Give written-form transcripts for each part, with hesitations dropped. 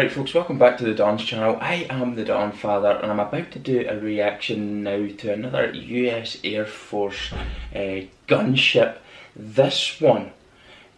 Right folks, welcome back to the Don's channel. I am the Don Father and I'm about to do a reaction now to another US Air Force gunship. This one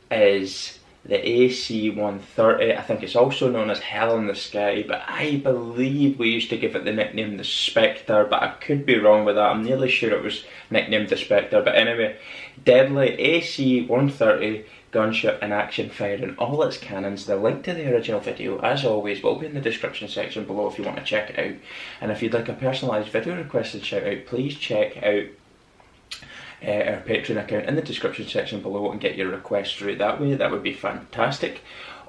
is the AC-130. I think it's also known as Hell in the Sky, but I believe we used to give it the nickname the Spectre, but I could be wrong with that. I'm nearly sure it was nicknamed the Spectre, but anyway, deadly AC-130 gunship in action firing all its cannons. The link to the original video, as always, will be in the description section below if you want to check it out. And if you'd like a personalised video requested shout out, please check out our Patreon account in the description section below and get your request through that way. That would be fantastic.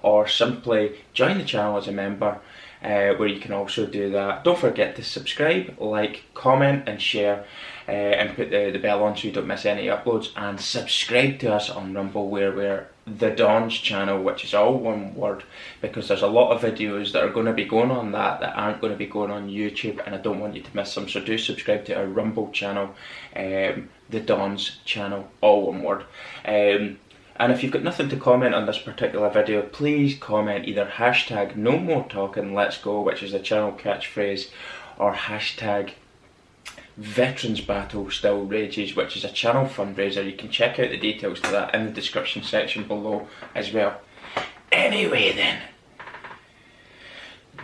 Or simply join the channel as a member, where you can also do that. Don't forget to subscribe, like, comment and share, and put the bell on so you don't miss any uploads, and subscribe to us on Rumble, where we're the Don's channel, which is all one word, because there's a lot of videos that are going to be going on that aren't going to be going on YouTube, and I don't want you to miss them. So do subscribe to our Rumble channel, the Don's channel, all one word. And if you've got nothing to comment on this particular video, please comment either hashtag no more talking let's go, which is the channel catchphrase, or hashtag Veterans Battle Still Rages, which is a channel fundraiser. You can check out the details to that in the description section below as well. Anyway then,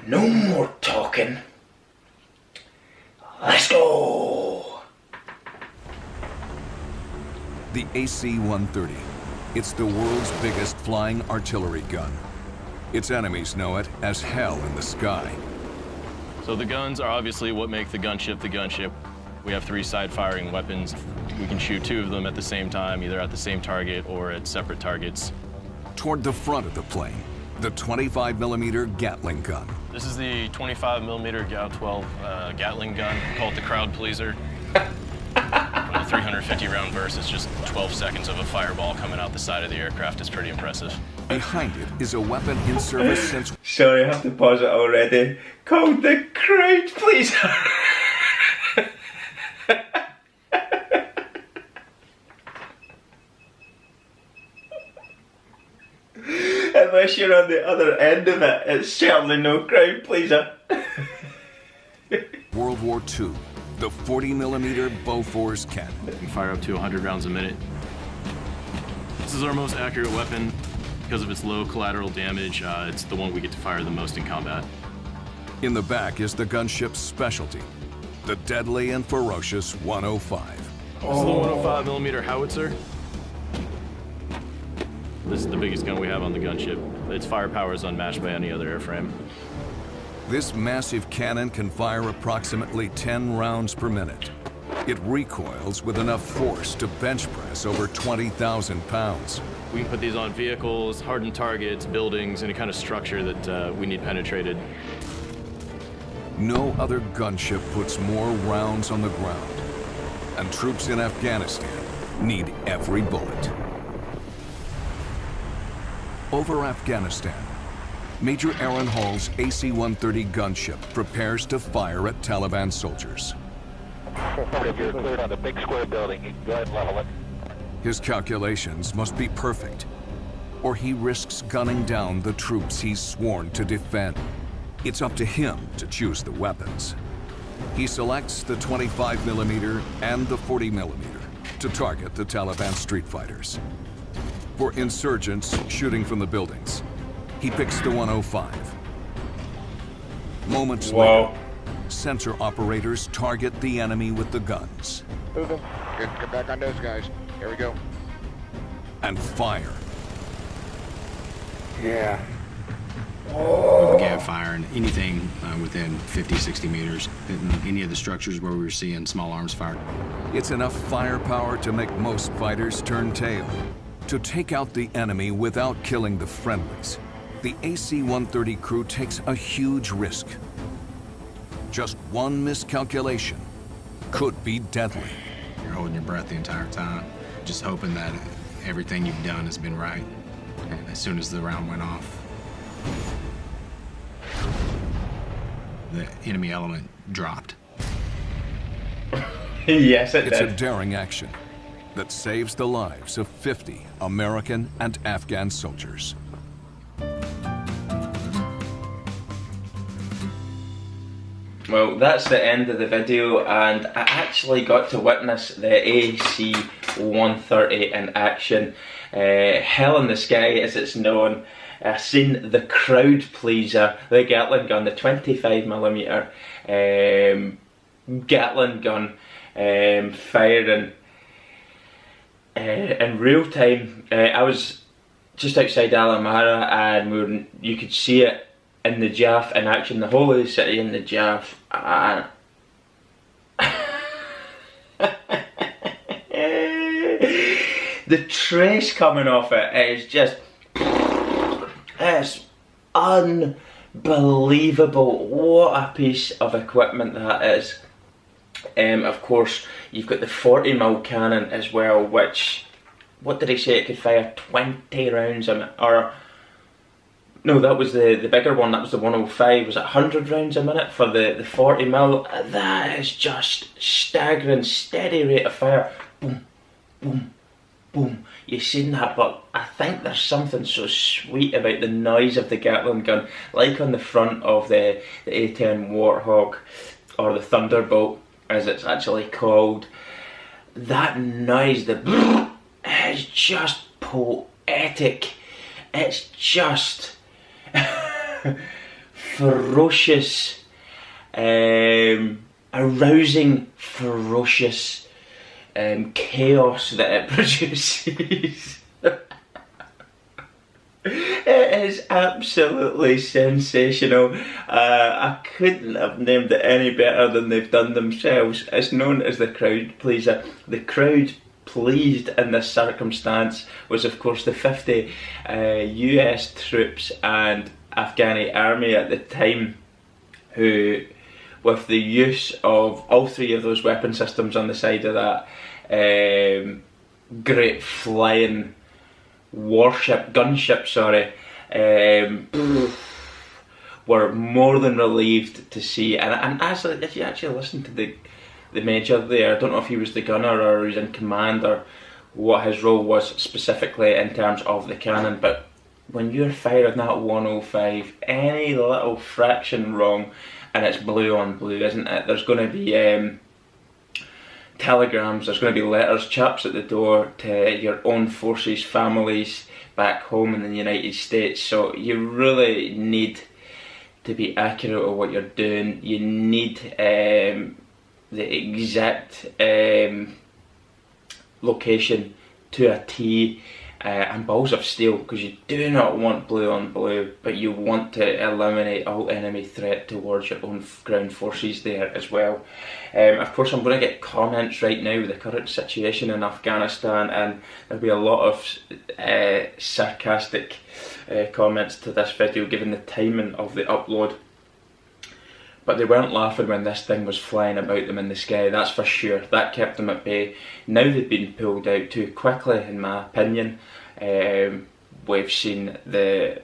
no more talking, let's go! The AC-130. It's the world's biggest flying artillery gun. Its enemies know it as Hell in the Sky. So the guns are obviously what make the gunship. We have 3 side-firing weapons. We can shoot 2 of them at the same time, either at the same target or at separate targets. Toward the front of the plane, the 25mm Gatling gun. This is the 25mm GAU-12 Gatling gun. We call it the crowd pleaser. With a 350 round burst, it's just 12 seconds of a fireball coming out the side of the aircraft. It's pretty impressive. Behind it is a weapon in service since... Sorry, I have to pause it already. Called the crowd pleaser. Unless you're on the other end of it, it's certainly no crowd pleaser. World War II, the 40mm Bofors cannon. We can fire up to 100 rounds a minute. This is our most accurate weapon. Because of its low collateral damage, it's the one we get to fire the most in combat. In the back is the gunship's specialty, the deadly and ferocious 105. This is the 105mm howitzer. This is the biggest gun we have on the gunship. Its firepower is unmatched by any other airframe. This massive cannon can fire approximately 10 rounds per minute. It recoils with enough force to bench press over 20,000 pounds. We can put these on vehicles, hardened targets, buildings, any kind of structure that we need penetrated. No other gunship puts more rounds on the ground, and troops in Afghanistan need every bullet. Over Afghanistan, Major Aaron Hall's AC-130 gunship prepares to fire at Taliban soldiers. You're cleared on the big square building. You can go ahead and level it. His calculations must be perfect, or he risks gunning down the troops he's sworn to defend. It's up to him to choose the weapons. He selects the 25mm and the 40mm to target the Taliban street fighters. For insurgents shooting from the buildings, he picks the 105. Moments later, sensor operators target the enemy with the guns. Move them. Get back on those guys. Here we go. And fire. Yeah. We began firing anything within 50, 60 meters, hitting any of the structures where we were seeing small arms fired. It's enough firepower to make most fighters turn tail. To take out the enemy without killing the friendlies, the AC-130 crew takes a huge risk. Just one miscalculation could be deadly. You're holding your breath the entire time, just hoping that everything you've done has been right. And as soon as the round went off, the enemy element dropped. Yes, it It's did. a daring action that saves the lives of 50 American and Afghan soldiers. Well, that's the end of the video, and I actually got to witness the AC-130 in action. Hell in the Sky, as it's known. I've seen the crowd pleaser, the Gatling gun, the 25mm Gatling gun firing in real time. I was just outside Armagh, and you could see it in the Jaff in action, the whole of the city in the Jaff. And the trace coming off it is just, it's unbelievable. What a piece of equipment that is. Of course, you've got the 40mm cannon as well, which, what did he say, it could fire 20 rounds a minute, or no, that was the bigger one, that was the 105, was it 100 rounds a minute for the 40mm? That is just staggering, steady rate of fire, boom, boom, boom. You've seen that, but I think there's something so sweet about the noise of the Gatling gun, like on the front of the A10 Warthog, or the Thunderbolt, as it's actually called. That noise, the is just poetic. It's just ferocious, arousing, ferocious chaos that it produces. It is absolutely sensational. I couldn't have named it any better than they've done themselves. It's known as the crowd pleaser. The crowd pleased in this circumstance was, of course, the 50 US troops and Afghani army at the time, who, with the use of all three of those weapon systems on the side of that great flying gunship, were more than relieved to see. And as if you actually listen to the major there, I don't know if he was the gunner or he was in command or what his role was specifically in terms of the cannon, but when you're firing that 105, any little fraction wrong and it's blue on blue, isn't it? There's going to be telegrams, there's going to be letters, chaps at the door to your own forces, families back home in the United States. So you really need to be accurate of what you're doing. You need the exact location to a T, and balls of steel, because you do not want blue on blue, but you want to eliminate all enemy threat towards your own ground forces there as well. Of course, I'm going to get comments right now with the current situation in Afghanistan, and there'll be a lot of sarcastic comments to this video given the timing of the upload. But they weren't laughing when this thing was flying about them in the sky, that's for sure. That kept them at bay. Now they've been pulled out too quickly, in my opinion. We've seen the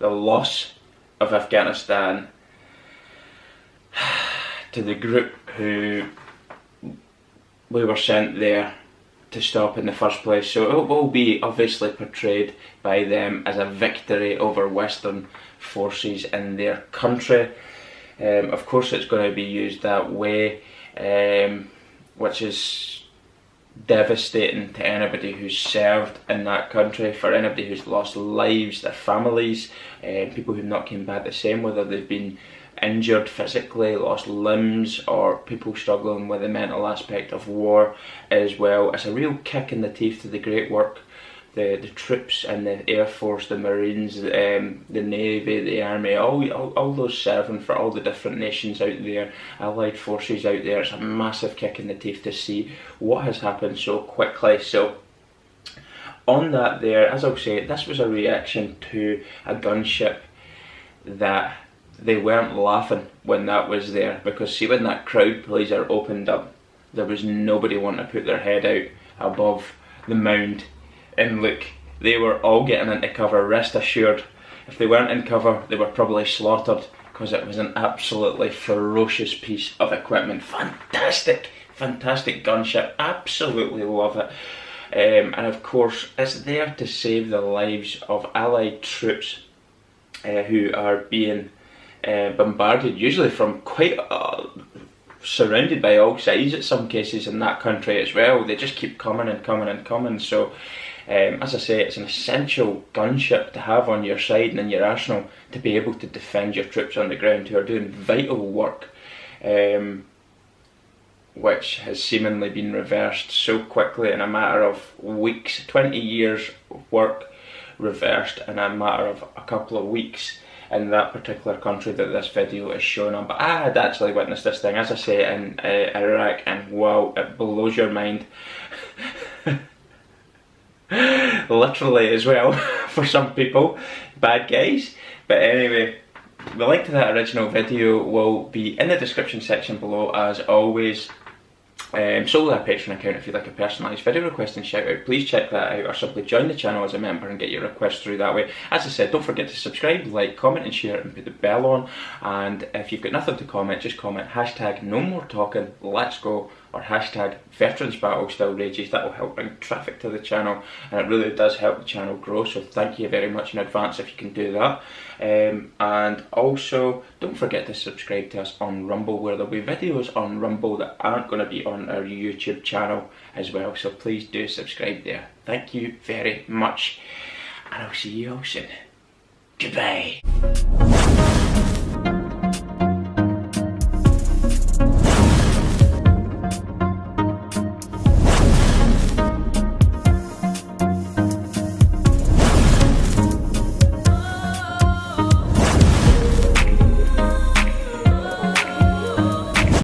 loss of Afghanistan to the group who we were sent there to stop in the first place. So it will be obviously portrayed by them as a victory over Western forces in their country. Of course it's going to be used that way, which is devastating to anybody who's served in that country, for anybody who's lost lives, their families, people who've not came back the same, whether they've been injured physically, lost limbs, or people struggling with the mental aspect of war as well. It's a real kick in the teeth to the great work the troops and the Air Force, the Marines, the Navy, the Army, all those serving for all the different nations out there, allied forces out there. It's a massive kick in the teeth to see what has happened so quickly. So on that there, as I'll say, this was a reaction to a gunship that they weren't laughing when that was there, because see, when that crowd pleaser opened up, there was nobody wanting to put their head out above the mound. And look, they were all getting into cover, rest assured. If they weren't in cover, they were probably slaughtered, because it was an absolutely ferocious piece of equipment. Fantastic, fantastic gunship, absolutely love it. And of course, it's there to save the lives of Allied troops who are being bombarded, usually from quite surrounded by all sides at some cases in that country as well. They just keep coming and coming and coming. So as I say, it's an essential gunship to have on your side and in your arsenal to be able to defend your troops on the ground who are doing vital work, which has seemingly been reversed so quickly in a matter of weeks. 20 years of work reversed in a matter of a couple of weeks in that particular country that this video is shown on. But I had actually witnessed this thing, as I say, in Iraq, and wow, it blows your mind. Literally as well, for some people, bad guys. But anyway, the link to that original video will be in the description section below, as always. Solely a Patreon account if you'd like a personalised video request and shout out. Please check that out, or simply join the channel as a member and get your requests through that way. As I said, don't forget to subscribe, like, comment and share, and put the bell on. And if you've got nothing to comment, just comment hashtag no more talking, let's go, or hashtag veterans battle still rages. That will help bring traffic to the channel, and it really does help the channel grow, so thank you very much in advance if you can do that. And also don't forget to subscribe to us on Rumble, where there'll be videos on Rumble that aren't going to be on our YouTube channel as well, so please do subscribe there. Thank you very much, and I'll see you all soon. Goodbye.